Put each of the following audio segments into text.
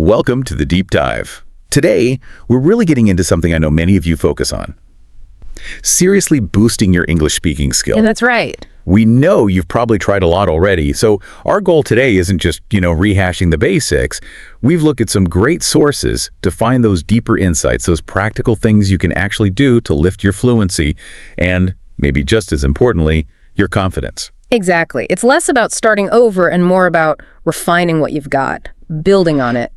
Welcome to the Deep Dive. Today, we're really getting into something I know many of you focus on. Seriously boosting your English speaking skill. Yeah, that's right. We know you've probably tried a lot already, so our goal today isn't just, rehashing the basics. We've looked at some great sources to find those deeper insights, those practical things you can actually do to lift your fluency and, maybe just as importantly, your confidence. Exactly. It's less about starting over and more about refining what you've got, building on it,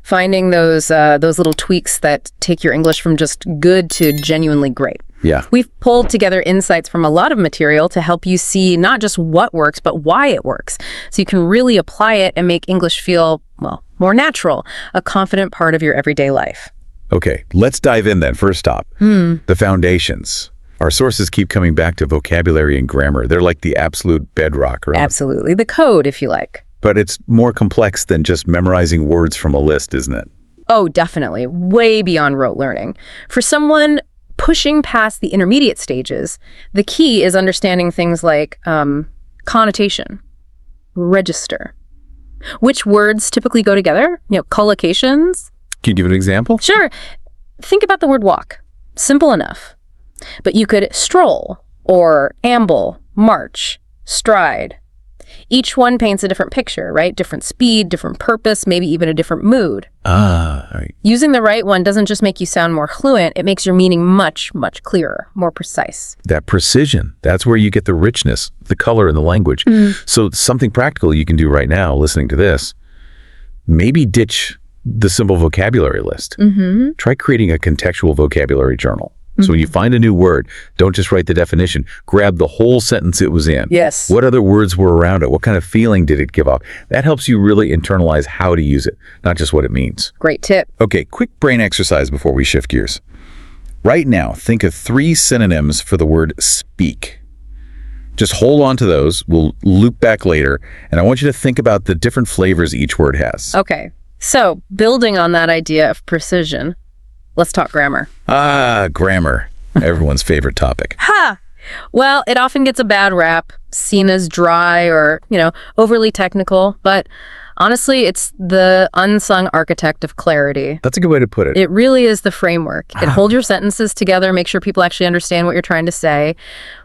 finding those little tweaks that take your English from just good to genuinely great. Yeah. We've pulled together insights from a lot of material to help you see not just what works, but why it works. So you can really apply it and make English feel, well, more natural, a confident part of your everyday life. Okay, let's dive in then. First stop, the foundations. Our sources keep coming back to vocabulary and grammar. They're like the absolute bedrock, right? Absolutely. The code, if you like. But it's more complex than just memorizing words from a list, isn't it? Oh, definitely. Way beyond rote learning. For someone pushing past the intermediate stages, the key is understanding things like connotation, register, which words typically go together, collocations. Can you give an example? Sure. Think about the word walk. Simple enough. But you could stroll or amble, march, stride. Each one paints a different picture, right? Different speed, different purpose, maybe even a different mood. Right. Using the right one doesn't just make you sound more fluent, it makes your meaning much, much clearer, more precise. That precision, that's where you get the richness, the color in the language. So something practical you can do right now, listening to this, maybe ditch the simple vocabulary list. Try creating a contextual vocabulary journal. So when you find a new word, don't just write the definition. Grab the whole sentence it was in. Yes. What other words were around it? What kind of feeling did it give off? That helps you really internalize how to use it, not just what it means. Great tip. Okay, quick brain exercise before we shift gears. Right now, think of 3 synonyms for the word speak. Just hold on to those. We'll loop back later. And I want you to think about the different flavors each word has. Okay. So building on that idea of precision, let's talk grammar. Grammar. Everyone's favorite topic. Ha! Well, it often gets a bad rap, seen as dry or, overly technical. But honestly, it's the unsung architect of clarity. That's a good way to put it. It really is the framework. It holds your sentences together, make sure people actually understand what you're trying to say.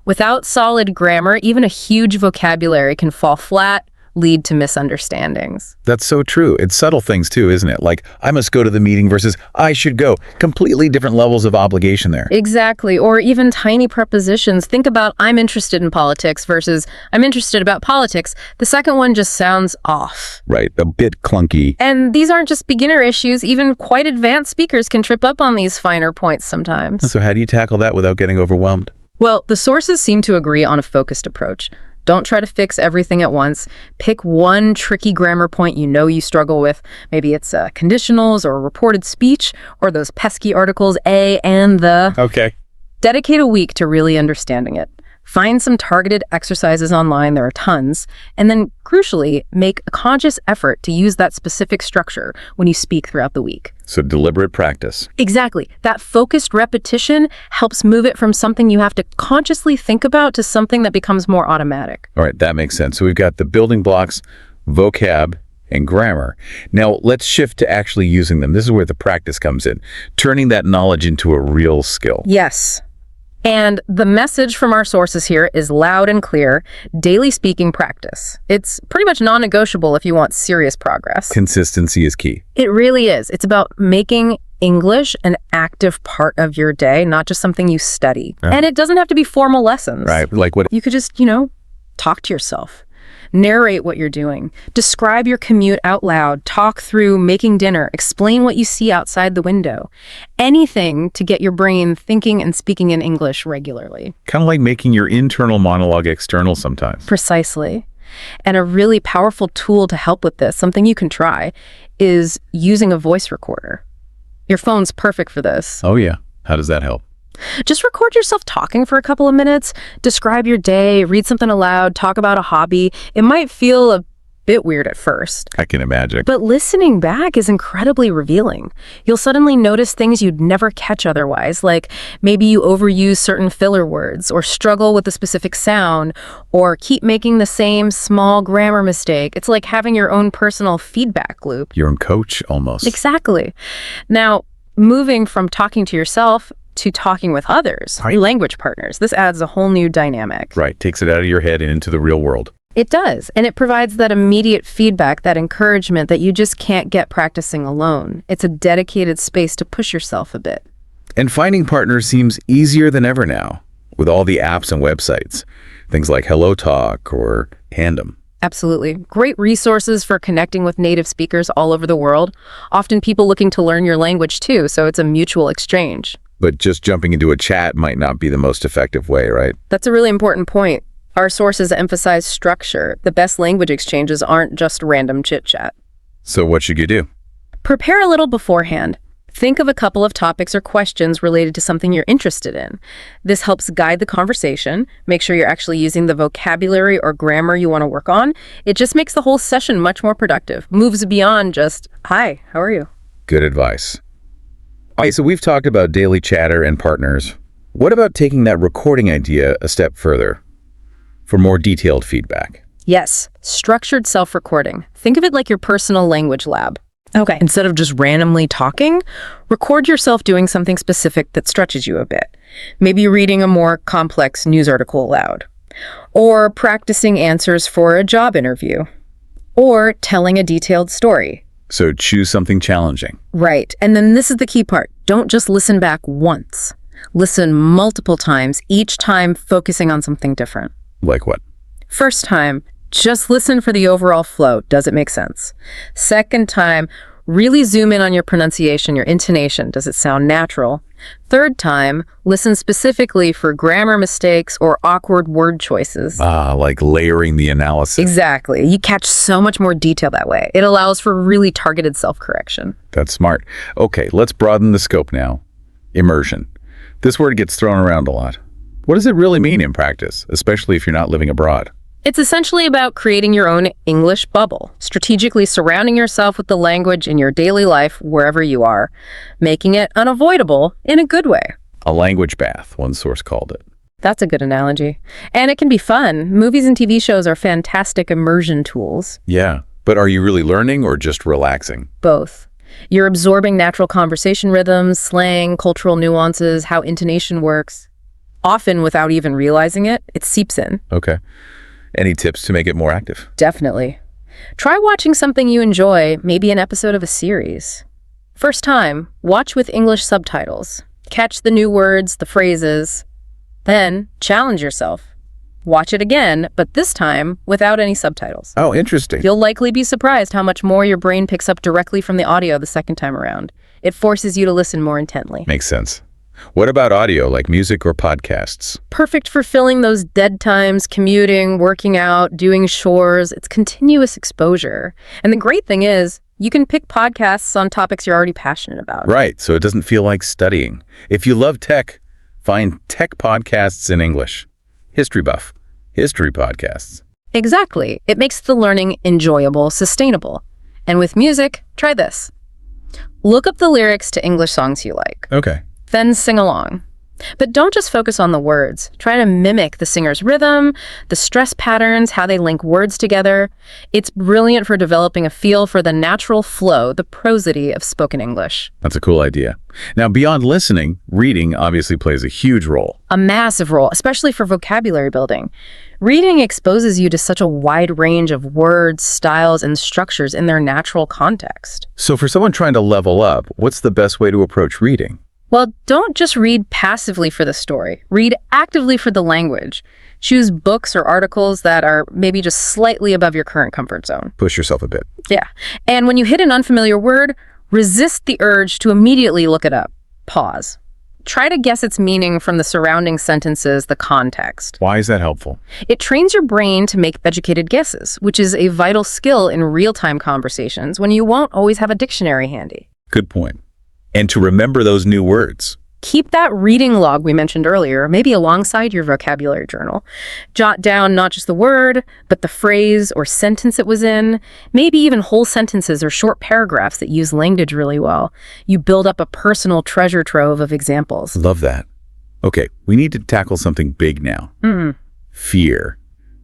Without solid grammar, even a huge vocabulary can fall flat, lead to misunderstandings. That's so true. It's subtle things too, isn't it? Like, I must go to the meeting versus I should go. Completely different levels of obligation there. Exactly. Or even tiny prepositions. Think about I'm interested in politics versus I'm interested about politics. The second one just sounds off. Right. A bit clunky. And these aren't just beginner issues. Even quite advanced speakers can trip up on these finer points sometimes. So how do you tackle that without getting overwhelmed? Well, the sources seem to agree on a focused approach. Don't try to fix everything at once. Pick one tricky grammar point you struggle with. Maybe it's conditionals or reported speech or those pesky articles a and the. Okay. Dedicate a week to really understanding it. Find some targeted exercises online, there are tons, and then, crucially, make a conscious effort to use that specific structure when you speak throughout the week. So deliberate practice. Exactly. That focused repetition helps move it from something you have to consciously think about to something that becomes more automatic. All right, that makes sense. So we've got the building blocks, vocab, and grammar. Now, let's shift to actually using them. This is where the practice comes in, turning that knowledge into a real skill. Yes. And the message from our sources here is loud and clear: daily speaking practice. It's pretty much non-negotiable if you want serious progress. Consistency is key. It really is. It's about making English an active part of your day, not just something you study. And it doesn't have to be formal lessons. Right, like what? You could just, talk to yourself. Narrate what you're doing. Describe your commute out loud. Talk through making dinner. Explain what you see outside the window. Anything to get your brain thinking and speaking in English regularly. Kind of like making your internal monologue external sometimes. Precisely. And a really powerful tool to help with this, something you can try, is using a voice recorder. Your phone's perfect for this. Oh yeah. How does that help? Just record yourself talking for a couple of minutes. Describe your day, read something aloud, talk about a hobby. It might feel a bit weird at first. I can imagine. But listening back is incredibly revealing. You'll suddenly notice things you'd never catch otherwise, like maybe you overuse certain filler words or struggle with a specific sound or keep making the same small grammar mistake. It's like having your own personal feedback loop. Your own coach, almost. Exactly. Now, moving from talking to yourself to talking with others, language partners, this adds a whole new dynamic. Right. Takes it out of your head and into the real world. It does, and it provides that immediate feedback, that encouragement that you just can't get practicing alone. It's a dedicated space to push yourself a bit. And finding partners seems easier than ever now, with all the apps and websites. Things like HelloTalk or Tandem. Absolutely. Great resources for connecting with native speakers all over the world. Often people looking to learn your language too, so it's a mutual exchange. But just jumping into a chat might not be the most effective way, right? That's a really important point. Our sources emphasize structure. The best language exchanges aren't just random chit-chat. So what should you do? Prepare a little beforehand. Think of a couple of topics or questions related to something you're interested in. This helps guide the conversation. Make sure you're actually using the vocabulary or grammar you want to work on. It just makes the whole session much more productive. Moves beyond just, hi, how are you? Good advice. All right, so we've talked about daily chatter and partners. What about taking that recording idea a step further for more detailed feedback? Yes, structured self-recording. Think of it like your personal language lab. Okay. Instead of just randomly talking, record yourself doing something specific that stretches you a bit. Maybe reading a more complex news article aloud, or practicing answers for a job interview, or telling a detailed story. So choose something challenging. Right. And then this is the key part. Don't just listen back once. Listen multiple times, each time focusing on something different. Like what? First time, just listen for the overall flow. Does it make sense? Second time, really zoom in on your pronunciation, your intonation. Does it sound natural? Third time, listen specifically for grammar mistakes or awkward word choices. Like layering the analysis. Exactly. You catch so much more detail that way. It allows for really targeted self-correction. That's smart. Okay, let's broaden the scope now. Immersion. This word gets thrown around a lot. What does it really mean in practice, especially if you're not living abroad? It's essentially about creating your own English bubble, strategically surrounding yourself with the language in your daily life wherever you are, making it unavoidable in a good way. A language bath, one source called it. That's a good analogy. And it can be fun. Movies and TV shows are fantastic immersion tools. Yeah, but are you really learning or just relaxing? Both. You're absorbing natural conversation rhythms, slang, cultural nuances, how intonation works. Often without even realizing it, it seeps in. Okay. Any tips to make it more active? Definitely. Try watching something you enjoy, maybe an episode of a series. First time, watch with English subtitles. Catch the new words, the phrases. Then, challenge yourself. Watch it again, but this time without any subtitles. Oh, interesting. You'll likely be surprised how much more your brain picks up directly from the audio the second time around. It forces you to listen more intently. Makes sense. What about audio, like music or podcasts? Perfect for filling those dead times, commuting, working out, doing chores. It's continuous exposure. And the great thing is, you can pick podcasts on topics you're already passionate about. Right, so it doesn't feel like studying. If you love tech, find tech podcasts in English. History buff, history podcasts. Exactly. It makes the learning enjoyable, sustainable. And with music, try this. Look up the lyrics to English songs you like. Okay. Then sing along. But don't just focus on the words. Try to mimic the singer's rhythm, the stress patterns, how they link words together. It's brilliant for developing a feel for the natural flow, the prosody of spoken English. That's a cool idea. Now, beyond listening, reading obviously plays a huge role. A massive role, especially for vocabulary building. Reading exposes you to such a wide range of words, styles, and structures in their natural context. So for someone trying to level up, what's the best way to approach reading? Well, don't just read passively for the story. Read actively for the language. Choose books or articles that are maybe just slightly above your current comfort zone. Push yourself a bit. Yeah. And when you hit an unfamiliar word, resist the urge to immediately look it up. Pause. Try to guess its meaning from the surrounding sentences, the context. Why is that helpful? It trains your brain to make educated guesses, which is a vital skill in real-time conversations when you won't always have a dictionary handy. Good point. And to remember those new words. Keep that reading log we mentioned earlier, maybe alongside your vocabulary journal. Jot down not just the word, but the phrase or sentence it was in, maybe even whole sentences or short paragraphs that use language really well. You build up a personal treasure trove of examples. Love that. Okay, we need to tackle something big now. Fear,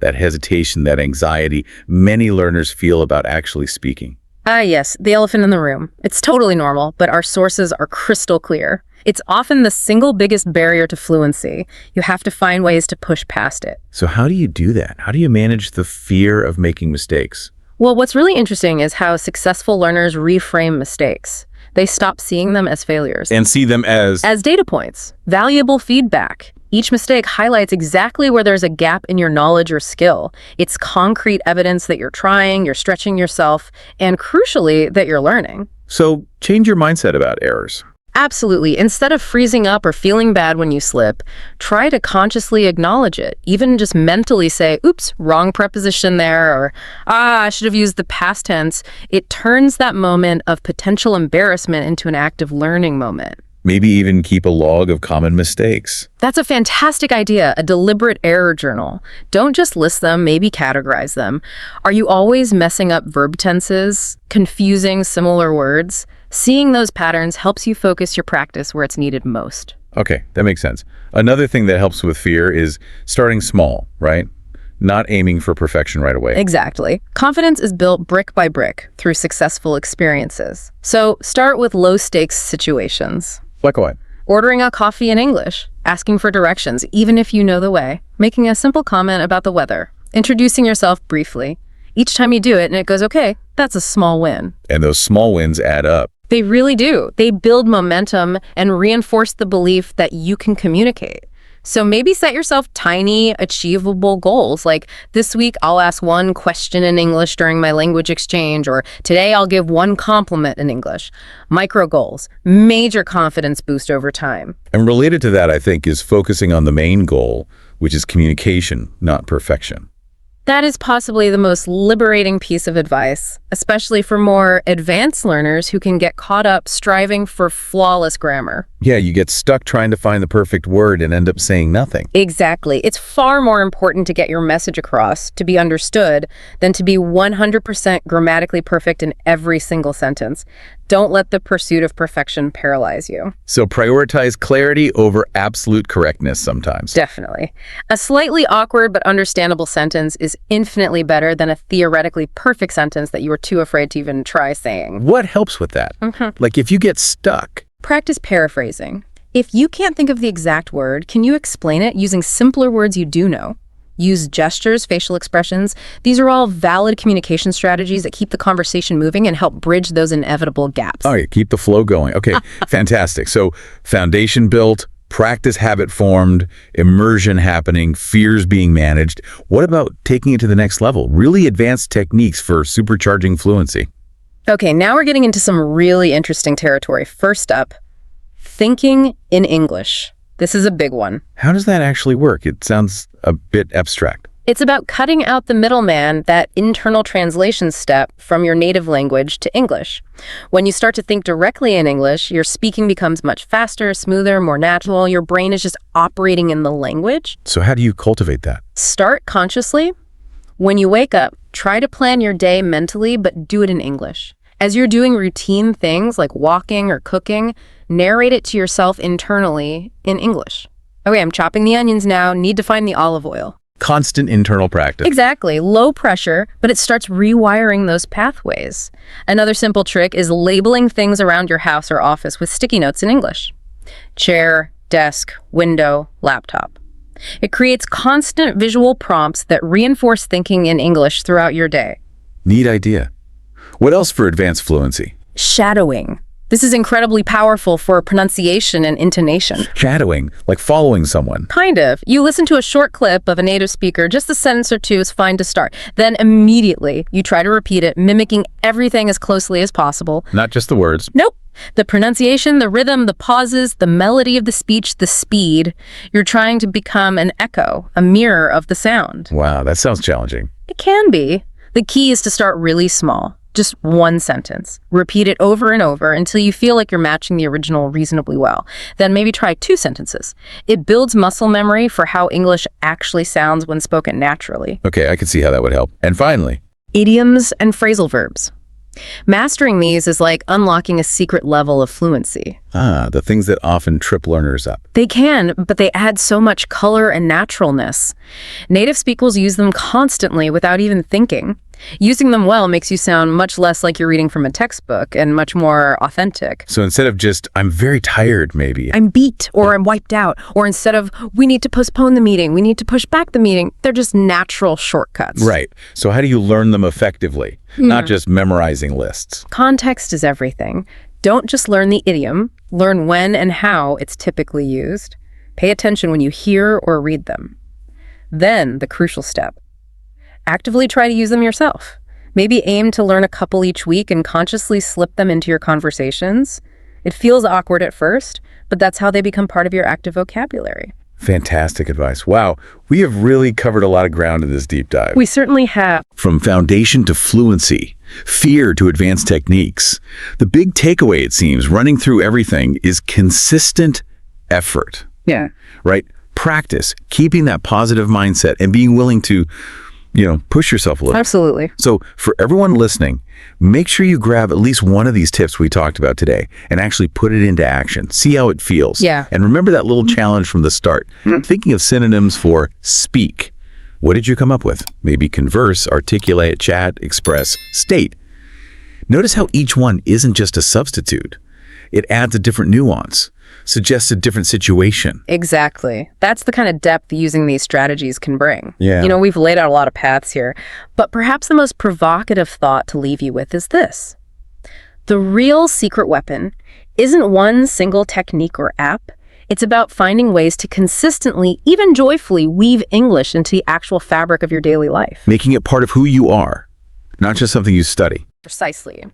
that hesitation, that anxiety many learners feel about actually speaking. Yes, the elephant in the room. It's totally normal, but our sources are crystal clear. It's often the single biggest barrier to fluency. You have to find ways to push past it. So how do you do that? How do you manage the fear of making mistakes? Well, what's really interesting is how successful learners reframe mistakes. They stop seeing them as failures. And see them as data points, valuable feedback. Each mistake highlights exactly where there's a gap in your knowledge or skill. It's concrete evidence that you're trying, you're stretching yourself, and crucially, that you're learning. So change your mindset about errors. Absolutely. Instead of freezing up or feeling bad when you slip, try to consciously acknowledge it. Even just mentally say, oops, wrong preposition there, or, I should have used the past tense. It turns that moment of potential embarrassment into an active learning moment. Maybe even keep a log of common mistakes. That's a fantastic idea, a deliberate error journal. Don't just list them, maybe categorize them. Are you always messing up verb tenses, confusing similar words? Seeing those patterns helps you focus your practice where it's needed most. Okay, that makes sense. Another thing that helps with fear is starting small, right? Not aiming for perfection right away. Exactly. Confidence is built brick by brick through successful experiences. So start with low-stakes situations. Like what? Ordering a coffee in English, asking for directions, even if you know the way, making a simple comment about the weather, introducing yourself briefly. Each time you do it and it goes okay, that's a small win. And those small wins add up. They really do. They build momentum and reinforce the belief that you can communicate. So maybe set yourself tiny, achievable goals, like this week I'll ask one question in English during my language exchange, or today I'll give one compliment in English. Micro goals, major confidence boost over time. And related to that, I think, is focusing on the main goal, which is communication, not perfection. That is possibly the most liberating piece of advice, especially for more advanced learners who can get caught up striving for flawless grammar. Yeah, you get stuck trying to find the perfect word and end up saying nothing. Exactly. It's far more important to get your message across, to be understood, than to be 100% grammatically perfect in every single sentence. Don't let the pursuit of perfection paralyze you. So prioritize clarity over absolute correctness sometimes. Definitely. A slightly awkward but understandable sentence is infinitely better than a theoretically perfect sentence that you were too afraid to even try saying. What helps with that? Like if you get stuck. Practice paraphrasing. If you can't think of the exact word, can you explain it using simpler words you do know? Use gestures, facial expressions. These are all valid communication strategies that keep the conversation moving and help bridge those inevitable gaps. Oh, yeah, keep the flow going. Okay, fantastic. So foundation built, practice habit formed, immersion happening, fears being managed. What about taking it to the next level? Really advanced techniques for supercharging fluency. Okay, now we're getting into some really interesting territory. First up, thinking in English. This is a big one. How does that actually work? It sounds a bit abstract. It's about cutting out the middleman, that internal translation step from your native language to English. When you start to think directly in English, your speaking becomes much faster, smoother, more natural. Your brain is just operating in the language. So how do you cultivate that? Start consciously. When you wake up, try to plan your day mentally, but do it in English. As you're doing routine things like walking or cooking, narrate it to yourself internally in English. Okay, I'm chopping the onions now, need to find the olive oil. Constant internal practice. Exactly, low pressure, but it starts rewiring those pathways. Another simple trick is labeling things around your house or office with sticky notes in English. Chair, desk, window, laptop. It creates constant visual prompts that reinforce thinking in English throughout your day. Neat idea. What else for advanced fluency? Shadowing. This is incredibly powerful for pronunciation and intonation. Shadowing, like following someone. Kind of. You listen to a short clip of a native speaker, just a sentence or two is fine to start. Then immediately you try to repeat it, mimicking everything as closely as possible. Not just the words. Nope. The pronunciation, the rhythm, the pauses, the melody of the speech, the speed. You're trying to become an echo, a mirror of the sound. Wow, that sounds challenging. It can be. The key is to start really small. Just one sentence. Repeat it over and over until you feel like you're matching the original reasonably well. Then maybe try 2 sentences. It builds muscle memory for how English actually sounds when spoken naturally. Okay, I can see how that would help. And finally, Idioms and phrasal verbs. Mastering these is like unlocking a secret level of fluency. the things that often trip learners up. They can, but they add so much color and naturalness. Native speakers use them constantly without even thinking. Using them well makes you sound much less like you're reading from a textbook and much more authentic. So instead of just, I'm very tired, maybe. I'm beat, or I'm wiped out, or instead of, we need to postpone the meeting, we need to push back the meeting, they're just natural shortcuts. Right. So how do you learn them effectively? Not just memorizing lists. Context is everything. Don't just learn the idiom, learn when and how it's typically used. Pay attention when you hear or read them. Then, the crucial step. Actively try to use them yourself. Maybe aim to learn a couple each week and consciously slip them into your conversations. It feels awkward at first, but that's how they become part of your active vocabulary. Fantastic advice. Wow, we have really covered a lot of ground in this deep dive. We certainly have. From foundation to fluency, fear to advanced techniques. The big takeaway, it seems, running through everything is consistent effort. Yeah. Right? Practice, keeping that positive mindset and being willing to push yourself a little. Absolutely. So for everyone listening, make sure you grab at least one of these tips we talked about today and actually put it into action. See how it feels. Yeah. And remember that little challenge from the start. Thinking of synonyms for speak. What did you come up with? Maybe converse, articulate, chat, express, state. Notice how each one isn't just a substitute. It adds a different nuance, suggests a different situation. Exactly. That's the kind of depth using these strategies can bring. Yeah. We've laid out a lot of paths here, but perhaps the most provocative thought to leave you with is this. The real secret weapon isn't one single technique or app. It's about finding ways to consistently, even joyfully, weave English into the actual fabric of your daily life. Making it part of who you are, not just something you study. Precisely.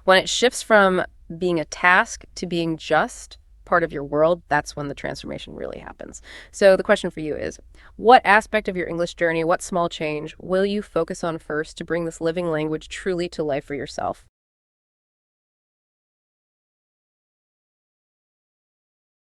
When it shifts from being a task to being just part of your world, that's when the transformation really happens. So the question for you is, what aspect of your English journey, what small change will you focus on first to bring this living language truly to life for yourself?